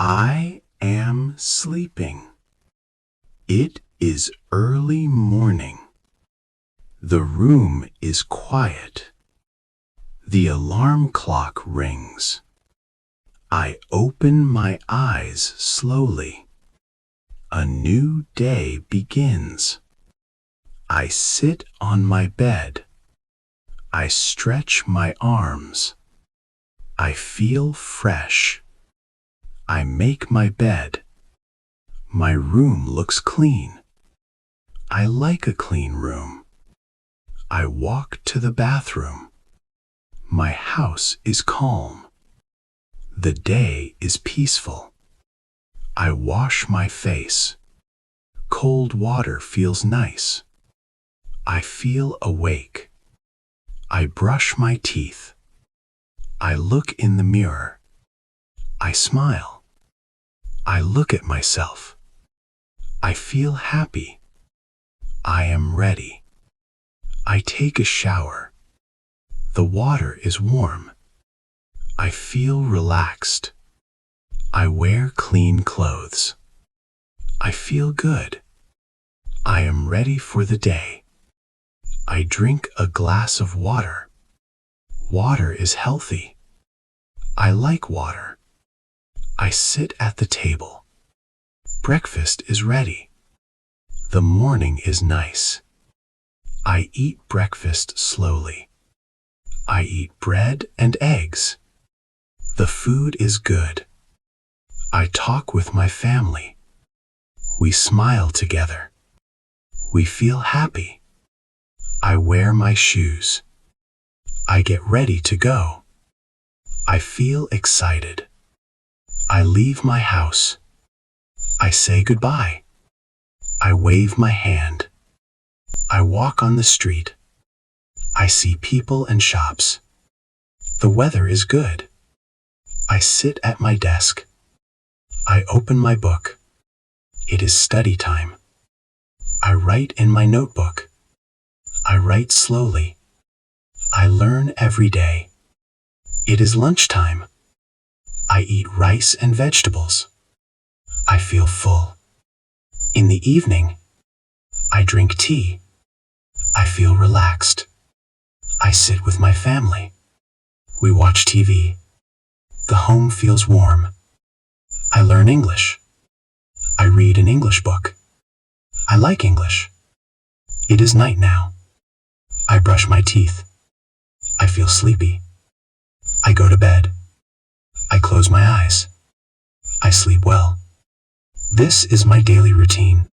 I am sleeping. It is early morning. The room is quiet. The alarm clock rings. I open my eyes slowly. A new day begins. I sit on my bed. I stretch my arms. I feel fresh. I make my bed. My room looks clean. I like a clean room. I walk to the bathroom. My house is calm. The day is peaceful. I wash my face. Cold water feels nice. I feel awake. I brush my teeth. I look in the mirror. I smile. I look at myself. I feel happy. I am ready. I take a shower. The water is warm. I feel relaxed. I wear clean clothes. I feel good. I am ready for the day. I drink a glass of water. Water is healthy. I like water. I sit at the table. Breakfast is ready. The morning is nice. I eat breakfast slowly. I eat bread and eggs. The food is good. I talk with my family. We smile together. We feel happy. I wear my shoes. I get ready to go. I feel excited. I leave my house. I say goodbye. I wave my hand. I walk on the street. I see people and shops. The weather is good. I sit at my desk. I open my book. It is study time. I write in my notebook. I write slowly. I learn every day. It is lunchtime. I eat rice and vegetables. I feel full. In the evening, I drink tea. I feel relaxed. I sit with my family. We watch TV. The home feels warm. I learn English. I read an English book. I like English. It is night now. I brush my teeth. I feel sleepy. I go to bed. I close my eyes. I sleep well. This is my daily routine.